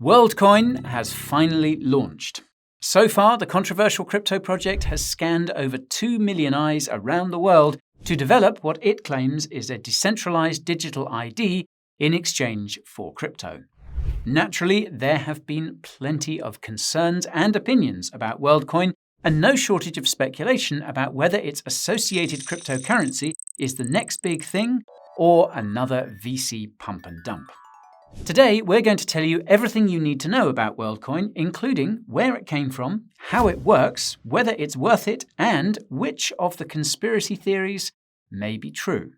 Worldcoin has finally launched. So far, the controversial crypto project has scanned over 2 million eyes around the world to develop what it claims is a decentralized digital ID in exchange for crypto. Naturally, there have been plenty of concerns and opinions about Worldcoin, and no shortage of speculation about whether its associated cryptocurrency is the next big thing or another VC pump and dump. Today, we're going to tell you everything you need to know about Worldcoin, including where it came from, how it works, whether it's worth it, and which of the conspiracy theories may be true.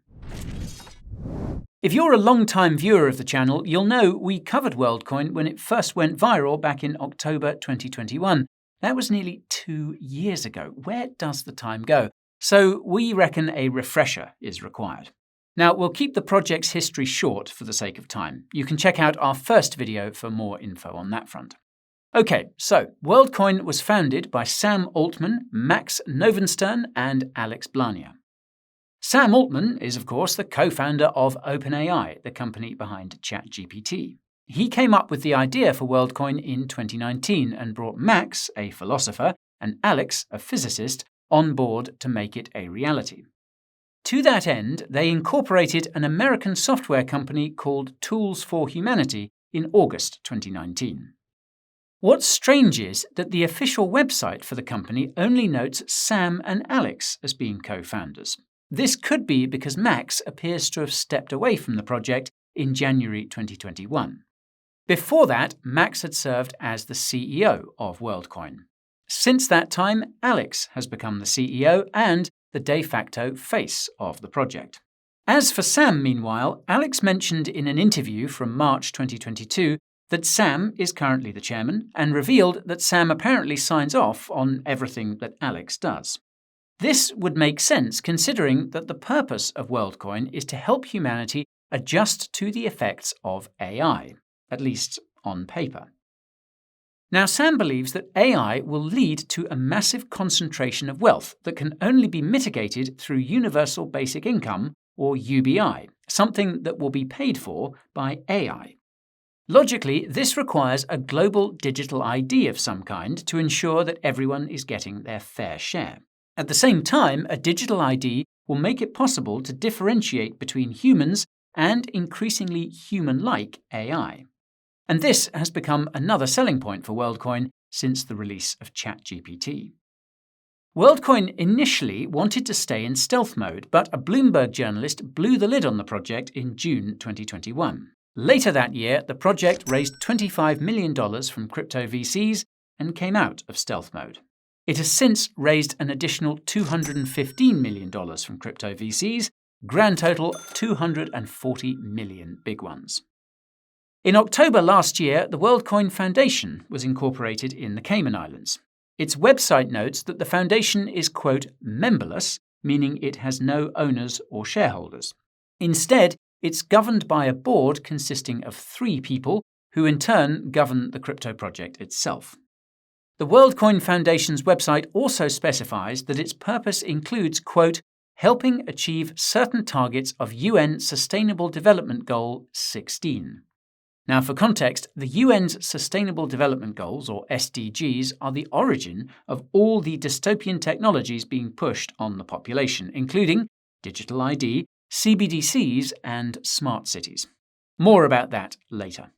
If you're a long-time viewer of the channel, you'll know we covered Worldcoin when it first went viral back in October 2021. That was nearly 2 years ago. Where does the time go? So we reckon a refresher is required. Now, we'll keep the project's history short for the sake of time. You can check out our first video for more info on that front. Okay, so Worldcoin was founded by Sam Altman, Max Novenstern, and Alex Blania. Sam Altman is, of course, the co-founder of OpenAI, the company behind ChatGPT. He came up with the idea for Worldcoin in 2019 and brought Max, a philosopher, and Alex, a physicist, on board to make it a reality. To that end, they incorporated an American software company called Tools for Humanity in August 2019. What's strange is that the official website for the company only notes Sam and Alex as being co-founders. This could be because Max appears to have stepped away from the project in January 2021. Before that, Max had served as the CEO of Worldcoin. Since that time, Alex has become the CEO and the de facto face of the project. As for Sam, meanwhile, Alex mentioned in an interview from March 2022 that Sam is currently the chairman and revealed that Sam apparently signs off on everything that Alex does. This would make sense considering that the purpose of Worldcoin is to help humanity adjust to the effects of AI, at least on paper. Now, Sam believes that AI will lead to a massive concentration of wealth that can only be mitigated through universal basic income, or UBI, something that will be paid for by AI. Logically, this requires a global digital ID of some kind to ensure that everyone is getting their fair share. At the same time, a digital ID will make it possible to differentiate between humans and increasingly human-like AI. And this has become another selling point for Worldcoin since the release of ChatGPT. Worldcoin initially wanted to stay in stealth mode, but a Bloomberg journalist blew the lid on the project in June 2021. Later that year, the project raised $25 million from crypto VCs and came out of stealth mode. It has since raised an additional $215 million from crypto VCs, grand total $240 million big ones. In October last year, the Worldcoin Foundation was incorporated in the Cayman Islands. Its website notes that the foundation is, quote, memberless, meaning it has no owners or shareholders. Instead, it's governed by a board consisting of 3 people, who in turn govern the crypto project itself. The Worldcoin Foundation's website also specifies that its purpose includes, quote, helping achieve certain targets of UN Sustainable Development Goal 16. Now, for context, the UN's Sustainable Development Goals, or SDGs, are the origin of all the dystopian technologies being pushed on the population, including digital ID, CBDCs, and smart cities. More about that later.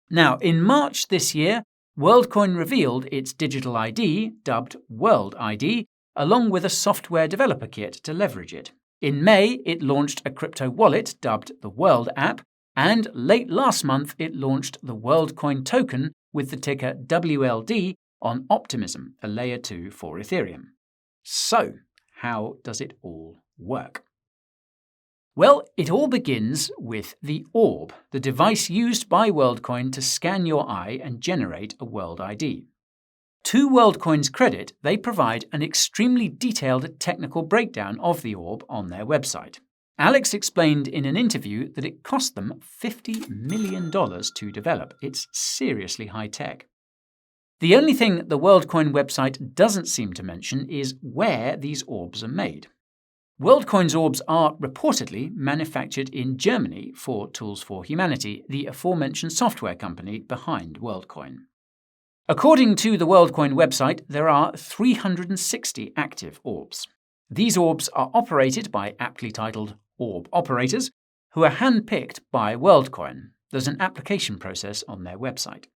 Now, in March this year, Worldcoin revealed its digital ID, dubbed World ID, along with a software developer kit to leverage it. In May, it launched a crypto wallet dubbed the World app, and late last month it launched the Worldcoin token with the ticker WLD on Optimism, a layer 2 for Ethereum. So, how does it all work? Well, it all begins with the orb, the device used by Worldcoin to scan your eye and generate a World ID. To Worldcoin's credit, they provide an extremely detailed technical breakdown of the orb on their website. Alex explained in an interview that it cost them $50 million to develop. It's seriously high-tech. The only thing the Worldcoin website doesn't seem to mention is where these orbs are made. Worldcoin's orbs are reportedly manufactured in Germany for Tools for Humanity, the aforementioned software company behind Worldcoin. According to the Worldcoin website, there are 360 active orbs. These orbs are operated by aptly titled orb operators, who are handpicked by Worldcoin. There's an application process on their website.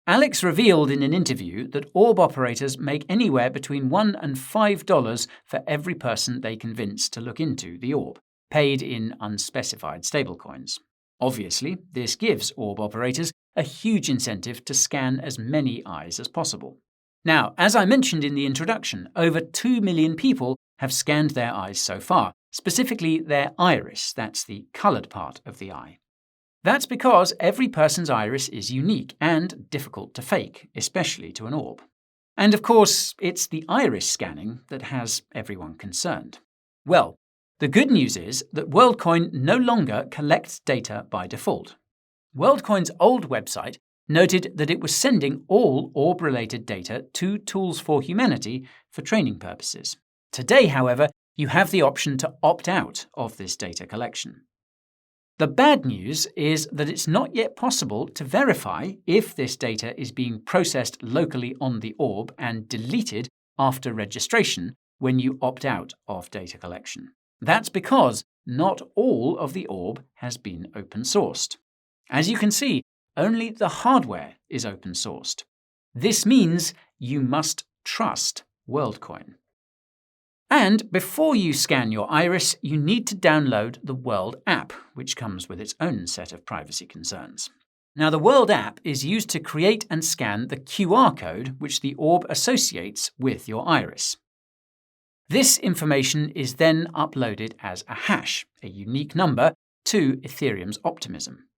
Alex revealed in an interview that orb operators make anywhere between $1 and $5 for every person they convince to look into the orb, paid in unspecified stablecoins. Obviously, this gives orb operators a huge incentive to scan as many eyes as possible. Now, as I mentioned in the introduction, over 2 million people have scanned their eyes so far, specifically their iris, that's the coloured part of the eye. That's because every person's iris is unique and difficult to fake, especially to an orb. And of course, it's the iris scanning that has everyone concerned. Well, the good news is that Worldcoin no longer collects data by default. Worldcoin's old website noted that it was sending all orb-related data to Tools for Humanity for training purposes. Today, however, you have the option to opt out of this data collection. The bad news is that it's not yet possible to verify if this data is being processed locally on the orb and deleted after registration when you opt out of data collection. That's because not all of the orb has been open-sourced. As you can see, only the hardware is open-sourced. This means you must trust Worldcoin. And before you scan your iris, you need to download the World app, which comes with its own set of privacy concerns. Now, the World app is used to create and scan the QR code which the orb associates with your iris. This information is then uploaded as a hash, a unique number, to Ethereum's Optimism.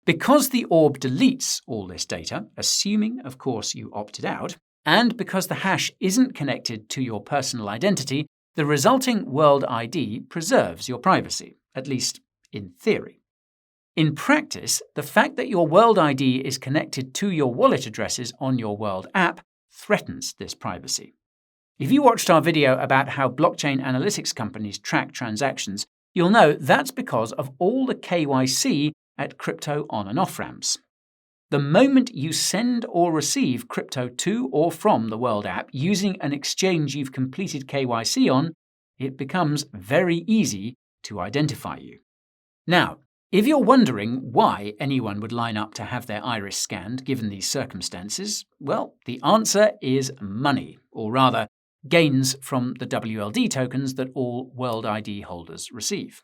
Because the orb deletes all this data, assuming, of course, you opted out, and because the hash isn't connected to your personal identity, the resulting World ID preserves your privacy, at least in theory. In practice, the fact that your World ID is connected to your wallet addresses on your World app threatens this privacy. If you watched our video about how blockchain analytics companies track transactions, you'll know that's because of all the KYC at crypto on- and off-ramps. The moment you send or receive crypto to or from the World app using an exchange you've completed KYC on, it becomes very easy to identify you. Now, if you're wondering why anyone would line up to have their iris scanned given these circumstances, well, the answer is money, or rather, gains from the WLD tokens that all World ID holders receive.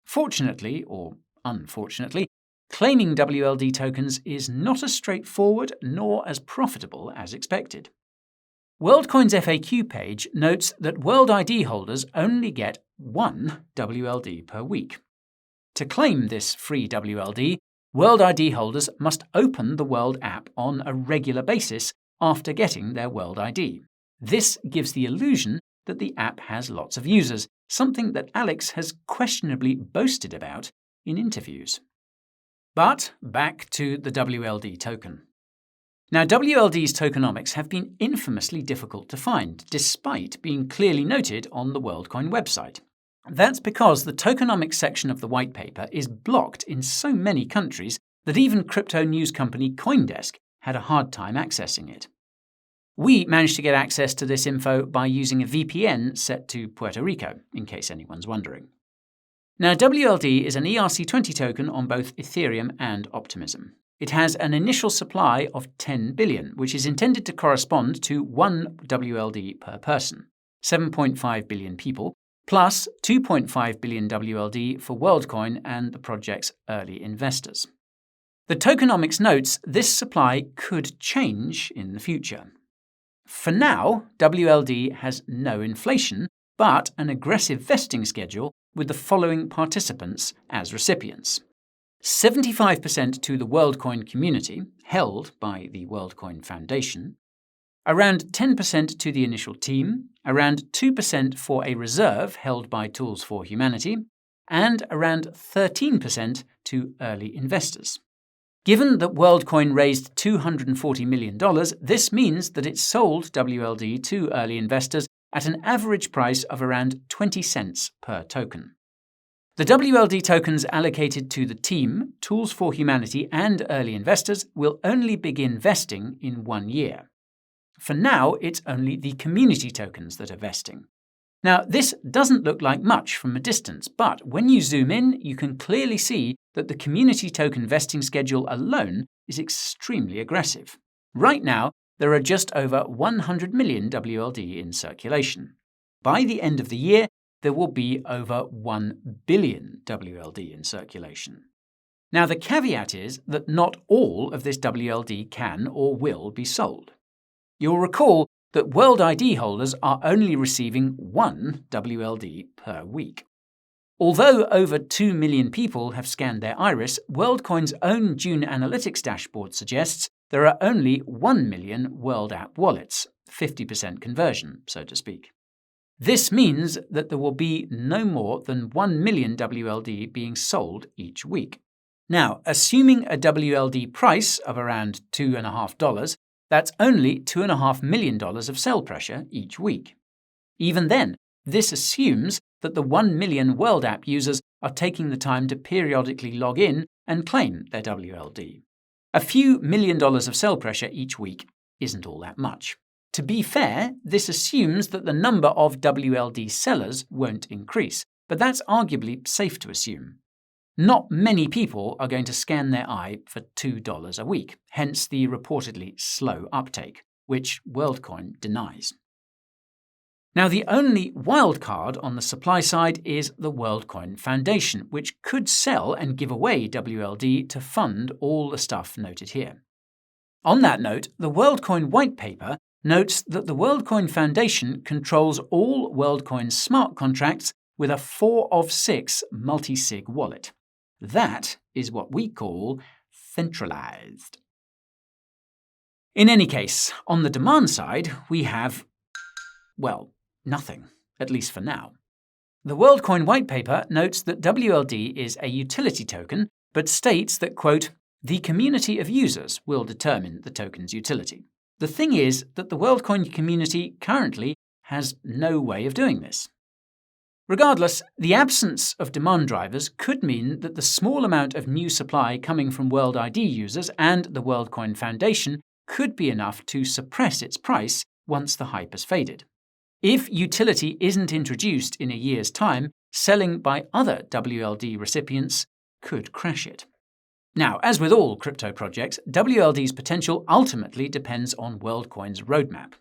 Fortunately, or unfortunately, claiming WLD tokens is not as straightforward nor as profitable as expected. Worldcoin's FAQ page notes that World ID holders only get 1 WLD per week. To claim this free WLD, World ID holders must open the World app on a regular basis after getting their World ID. This gives the illusion that the app has lots of users, something that Alex has questionably boasted about in interviews. But back to the WLD token. Now, WLD's tokenomics have been infamously difficult to find, despite being clearly noted on the Worldcoin website. That's because the tokenomics section of the white paper is blocked in so many countries that even crypto news company CoinDesk had a hard time accessing it. We managed to get access to this info by using a VPN set to Puerto Rico, in case anyone's wondering. Now, WLD is an ERC20 token on both Ethereum and Optimism. It has an initial supply of 10 billion, which is intended to correspond to 1 WLD per person, 7.5 billion people, plus 2.5 billion WLD for Worldcoin and the project's early investors. The tokenomics notes this supply could change in the future. For now, WLD has no inflation, but an aggressive vesting schedule with the following participants as recipients. 75% to the Worldcoin community, held by the Worldcoin Foundation, around 10% to the initial team, around 2% for a reserve held by Tools for Humanity, and around 13% to early investors. Given that Worldcoin raised $240 million, this means that it sold WLD to early investors at an average price of around 20 cents per token. The WLD tokens allocated to the team, Tools for Humanity, and early investors will only begin vesting in 1 year. For now, it's only the community tokens that are vesting. Now, this doesn't look like much from a distance, but when you zoom in, you can clearly see that the community token vesting schedule alone is extremely aggressive. Right now, there are just over 100 million WLD in circulation. By the end of the year, there will be over 1 billion WLD in circulation. Now, the caveat is that not all of this WLD can or will be sold. You'll recall that World ID holders are only receiving 1 WLD per week. Although over 2 million people have scanned their iris, Worldcoin's own June Analytics dashboard suggests there are only 1 million World App wallets, 50% conversion, so to speak. This means that there will be no more than 1 million WLD being sold each week. Now, assuming a WLD price of around $2.50, that's only $2.5 million of sell pressure each week. Even then, this assumes that the 1 million World App users are taking the time to periodically log in and claim their WLD. A few $1 million of sell pressure each week isn't all that much. To be fair, this assumes that the number of WLD sellers won't increase, but that's arguably safe to assume. Not many people are going to scan their eye for $2 a week, hence the reportedly slow uptake, which Worldcoin denies. Now, the only wildcard on the supply side is the Worldcoin Foundation, which could sell and give away WLD to fund all the stuff noted here. On that note, the Worldcoin white paper notes that the Worldcoin Foundation controls all Worldcoin smart contracts with a 4 of 6 multi-sig wallet. That is what we call centralized. In any case, on the demand side, we have, well, nothing, at least for now. The Worldcoin white paper notes that WLD is a utility token, but states that, quote, the community of users will determine the token's utility. The thing is that the Worldcoin community currently has no way of doing this. Regardless, the absence of demand drivers could mean that the small amount of new supply coming from World ID users and the Worldcoin Foundation could be enough to suppress its price once the hype has faded. If utility isn't introduced in a year's time, selling by other WLD recipients could crash it. Now, as with all crypto projects, WLD's potential ultimately depends on Worldcoin's roadmap.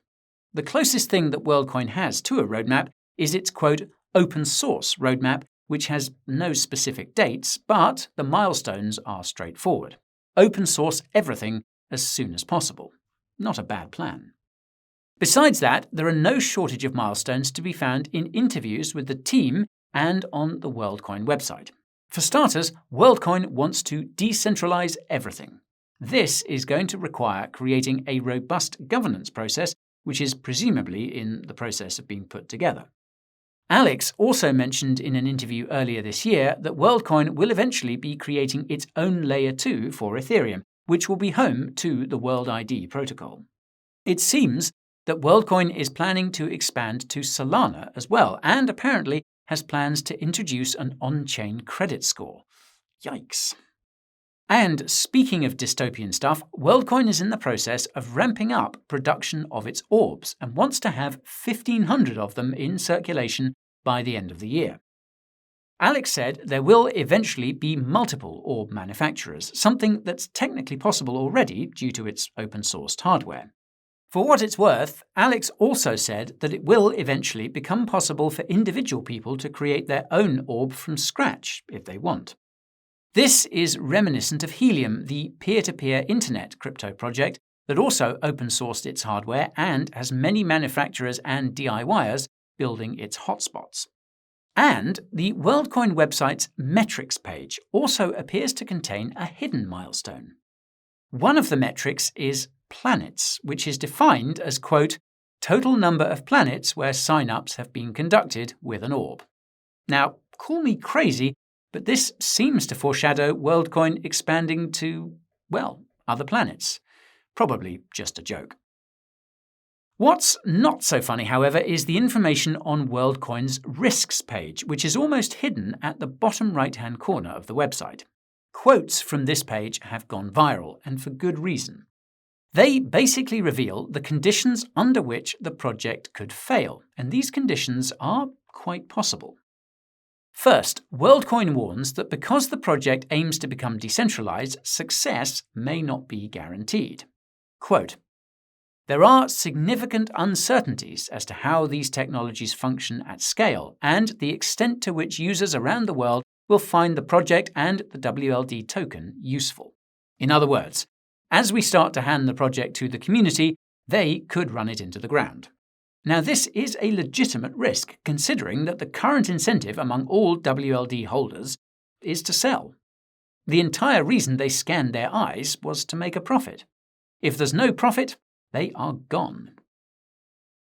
The closest thing that Worldcoin has to a roadmap is its, quote, open source roadmap, which has no specific dates, but the milestones are straightforward. Open source everything as soon as possible. Not a bad plan. Besides that, there are no shortage of milestones to be found in interviews with the team and on the Worldcoin website. For starters, Worldcoin wants to decentralize everything. This is going to require creating a robust governance process, which is presumably in the process of being put together. Alex also mentioned in an interview earlier this year that Worldcoin will eventually be creating its own Layer 2 for Ethereum, which will be home to the World ID protocol. It seems that Worldcoin is planning to expand to Solana as well, and apparently has plans to introduce an on-chain credit score. Yikes. And speaking of dystopian stuff, Worldcoin is in the process of ramping up production of its orbs and wants to have 1,500 of them in circulation by the end of the year. Alex said there will eventually be multiple orb manufacturers, something that's technically possible already due to its open-sourced hardware. For what it's worth, Alex also said that it will eventually become possible for individual people to create their own orb from scratch if they want. This is reminiscent of Helium, the peer-to-peer internet crypto project that also open-sourced its hardware and has many manufacturers and DIYers building its hotspots. And the Worldcoin website's metrics page also appears to contain a hidden milestone. One of the metrics is planets, which is defined as, quote, total number of planets where sign-ups have been conducted with an orb. Now, call me crazy, but this seems to foreshadow Worldcoin expanding to, well, other planets. Probably just a joke. What's not so funny, however, is the information on Worldcoin's Risks page, which is almost hidden at the bottom right-hand corner of the website. Quotes from this page have gone viral, and for good reason. They basically reveal the conditions under which the project could fail, and these conditions are quite possible. First, Worldcoin warns that because the project aims to become decentralized, success may not be guaranteed. Quote, "There are significant uncertainties as to how these technologies function at scale and the extent to which users around the world will find the project and the WLD token useful. In other words, as we start to hand the project to the community, they could run it into the ground." Now, this is a legitimate risk, considering that the current incentive among all WLD holders is to sell. The entire reason they scanned their eyes was to make a profit. If there's no profit, they are gone.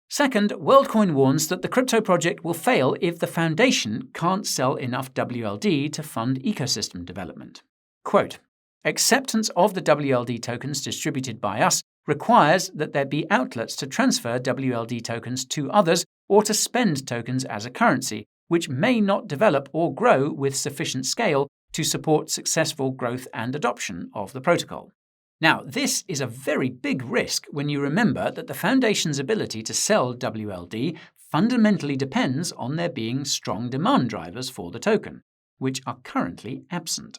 Second, Worldcoin warns that the crypto project will fail if the foundation can't sell enough WLD to fund ecosystem development. Quote, "Acceptance of the WLD tokens distributed by us requires that there be outlets to transfer WLD tokens to others or to spend tokens as a currency, which may not develop or grow with sufficient scale to support successful growth and adoption of the protocol." Now, this is a very big risk when you remember that the Foundation's ability to sell WLD fundamentally depends on there being strong demand drivers for the token, which are currently absent.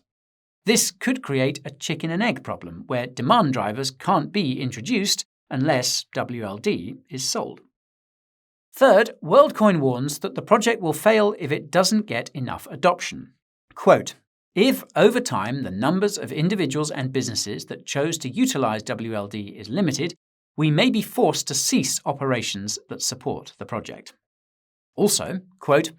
This could create a chicken and egg problem where demand drivers can't be introduced unless WLD is sold. Third, Worldcoin warns that the project will fail if it doesn't get enough adoption. Quote, "If over time the numbers of individuals and businesses that chose to utilize WLD is limited, we may be forced to cease operations that support the project." Also, quote,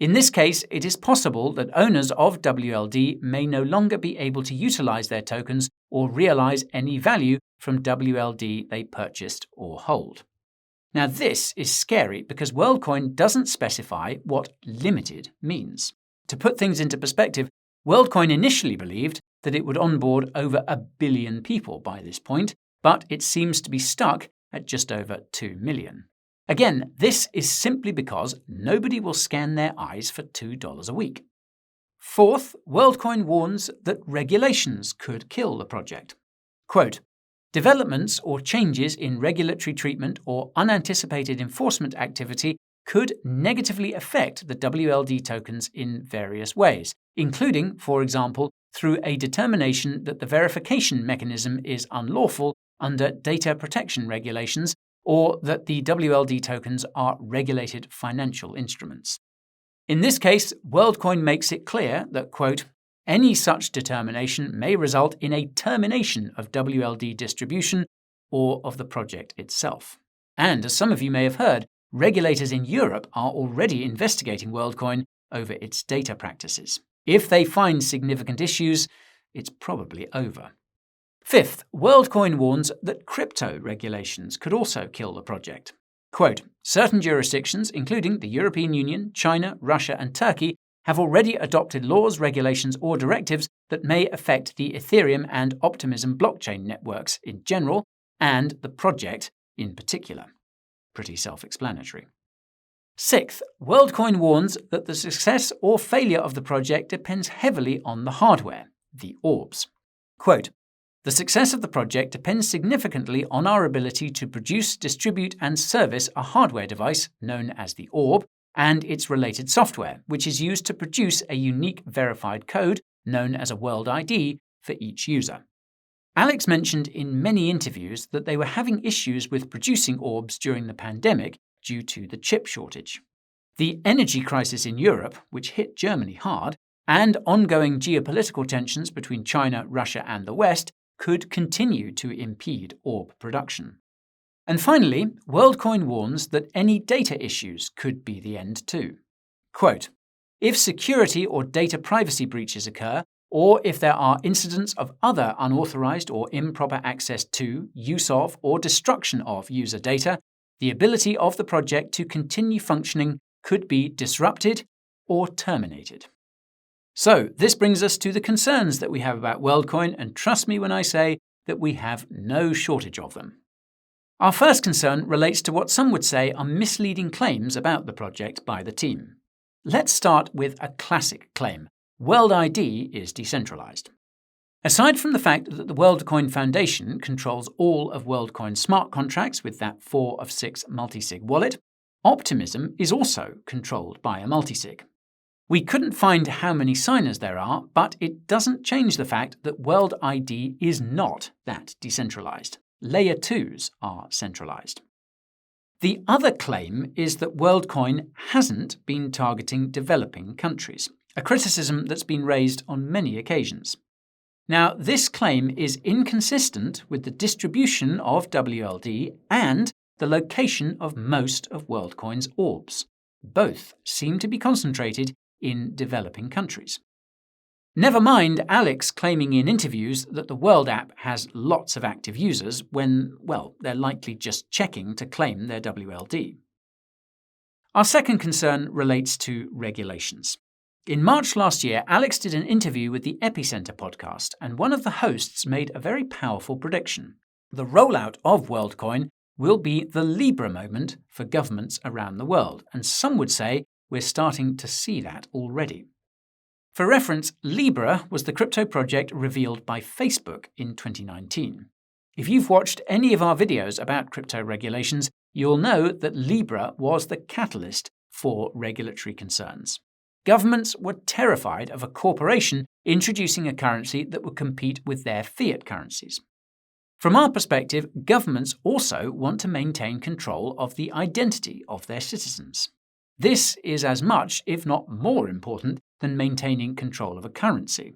"In this case, it is possible that owners of WLD may no longer be able to utilize their tokens or realize any value from WLD they purchased or hold." Now, this is scary because Worldcoin doesn't specify what limited means. To put things into perspective, Worldcoin initially believed that it would onboard over 1 billion people by this point, but it seems to be stuck at just over 2 million. Again, this is simply because nobody will scan their eyes for $2 a week. Fourth, Worldcoin warns that regulations could kill the project. Quote, "Developments or changes in regulatory treatment or unanticipated enforcement activity could negatively affect the WLD tokens in various ways, including, for example, through a determination that the verification mechanism is unlawful under data protection regulations or that the WLD tokens are regulated financial instruments." In this case, Worldcoin makes it clear that, quote, "Any such determination may result in a termination of WLD distribution or of the project itself." And as some of you may have heard, regulators in Europe are already investigating Worldcoin over its data practices. If they find significant issues, it's probably over. Fifth, Worldcoin warns that crypto regulations could also kill the project. Quote, "Certain jurisdictions, including the European Union, China, Russia, and Turkey, have already adopted laws, regulations, or directives that may affect the Ethereum and Optimism blockchain networks in general, and the project in particular." Pretty self-explanatory. Sixth, Worldcoin warns that the success or failure of the project depends heavily on the hardware, the orbs. Quote, "The success of the project depends significantly on our ability to produce, distribute, and service a hardware device known as the orb and its related software, which is used to produce a unique verified code known as a world ID for each user." Alex mentioned in many interviews that they were having issues with producing orbs during the pandemic due to the chip shortage. The energy crisis in Europe, which hit Germany hard, and ongoing geopolitical tensions between China, Russia, and the West could continue to impede orb production. And finally, Worldcoin warns that any data issues could be the end too. Quote, "If security or data privacy breaches occur, or if there are incidents of other unauthorized or improper access to, use of, or destruction of user data, the ability of the project to continue functioning could be disrupted or terminated." So, this brings us to the concerns that we have about Worldcoin, and trust me when I say that we have no shortage of them. Our first concern relates to what some would say are misleading claims about the project by the team. Let's start with a classic claim. World ID is decentralized. Aside from the fact that the Worldcoin Foundation controls all of Worldcoin's smart contracts with that 4 of 6 multisig wallet, optimism is also controlled by a multisig. We couldn't find how many signers there are, but it doesn't change the fact that World ID is not that decentralized. Layer 2s are centralized. The other claim is that Worldcoin hasn't been targeting developing countries, a criticism that's been raised on many occasions. Now, this claim is inconsistent with the distribution of WLD and the location of most of Worldcoin's orbs. Both seem to be concentrated in developing countries. Never mind Alex claiming in interviews that the World app has lots of active users when, well, they're likely just checking to claim their WLD. Our second concern relates to regulations. In March last year, Alex did an interview with the Epicenter podcast, and one of the hosts made a very powerful prediction. The rollout of Worldcoin will be the Libra moment for governments around the world, and some would say we're starting to see that already. For reference, Libra was the crypto project revealed by Facebook in 2019. If you've watched any of our videos about crypto regulations, you'll know that Libra was the catalyst for regulatory concerns. Governments were terrified of a corporation introducing a currency that would compete with their fiat currencies. From our perspective, governments also want to maintain control of the identity of their citizens. This is as much, if not more important, than maintaining control of a currency.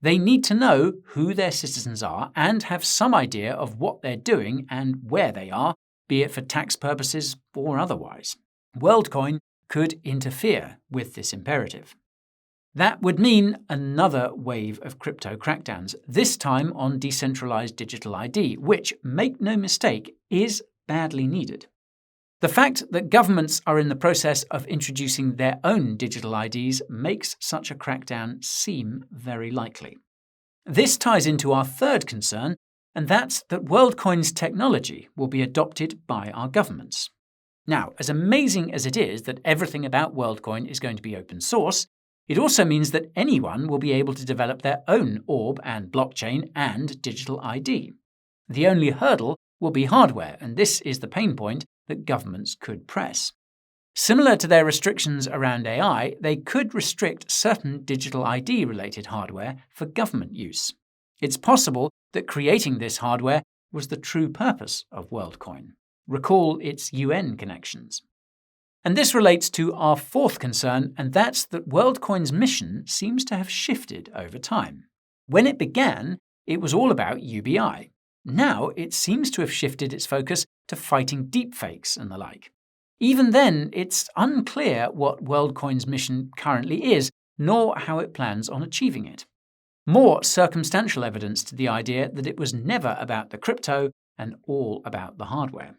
They need to know who their citizens are and have some idea of what they're doing and where they are, be it for tax purposes or otherwise. Worldcoin could interfere with this imperative. That would mean another wave of crypto crackdowns, this time on decentralized digital ID, which, make no mistake, is badly needed. The fact that governments are in the process of introducing their own digital IDs makes such a crackdown seem very likely. This ties into our third concern, and that's that Worldcoin's technology will be adopted by our governments. Now, as amazing as it is that everything about Worldcoin is going to be open source, it also means that anyone will be able to develop their own orb and blockchain and digital ID. The only hurdle will be hardware, and this is the pain point that governments could press. Similar to their restrictions around AI, they could restrict certain digital ID-related hardware for government use. It's possible that creating this hardware was the true purpose of Worldcoin. Recall its UN connections. And this relates to our fourth concern, and that's that Worldcoin's mission seems to have shifted over time. When it began, it was all about UBI. Now it seems to have shifted its focus to fighting deepfakes and the like. Even then, it's unclear what Worldcoin's mission currently is, nor how it plans on achieving it. More circumstantial evidence to the idea that it was never about the crypto and all about the hardware.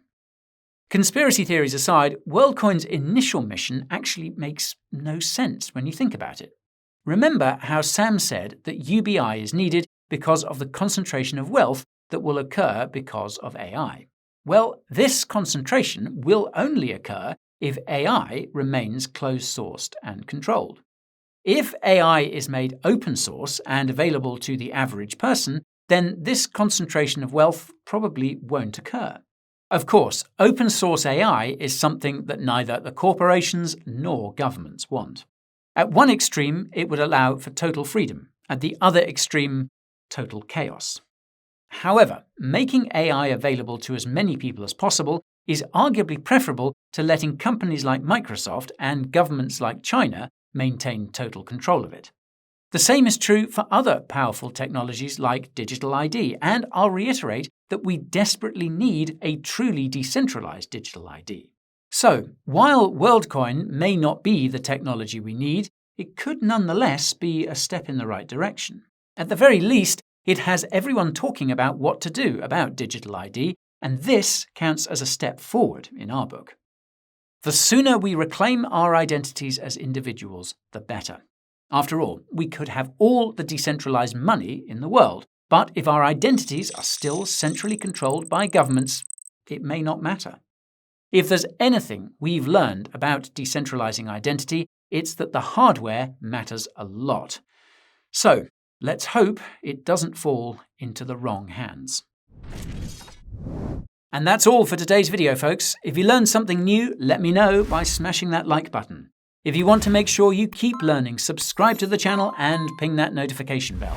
Conspiracy theories aside, Worldcoin's initial mission actually makes no sense when you think about it. Remember how Sam said that UBI is needed because of the concentration of wealth that will occur because of AI. Well, this concentration will only occur if AI remains closed-sourced and controlled. If AI is made open source and available to the average person, then this concentration of wealth probably won't occur. Of course, open source AI is something that neither the corporations nor governments want. At one extreme, it would allow for total freedom. At the other extreme, total chaos. However, making AI available to as many people as possible is arguably preferable to letting companies like Microsoft and governments like China maintain total control of it. The same is true for other powerful technologies like digital ID, and I'll reiterate that we desperately need a truly decentralized digital ID. So, while Worldcoin may not be the technology we need, it could nonetheless be a step in the right direction. At the very least, it has everyone talking about what to do about digital ID, and this counts as a step forward in our book. The sooner we reclaim our identities as individuals, the better. After all, we could have all the decentralized money in the world, but if our identities are still centrally controlled by governments, it may not matter. If there's anything we've learned about decentralizing identity, it's that the hardware matters a lot. So, let's hope it doesn't fall into the wrong hands. And that's all for today's video, folks. If you learned something new, let me know by smashing that like button. If you want to make sure you keep learning, subscribe to the channel and ping that notification bell.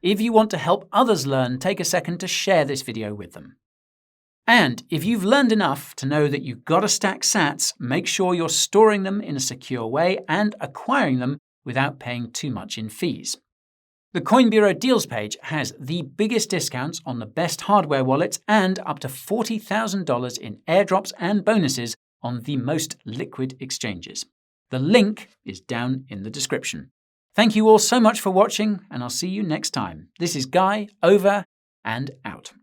If you want to help others learn, take a second to share this video with them. And if you've learned enough to know that you've got to stack sats, make sure you're storing them in a secure way and acquiring them without paying too much in fees. The Coin Bureau deals page has the biggest discounts on the best hardware wallets and up to $40,000 in airdrops and bonuses on the most liquid exchanges. The link is down in the description. Thank you all so much for watching, and I'll see you next time. This is Guy, over and out.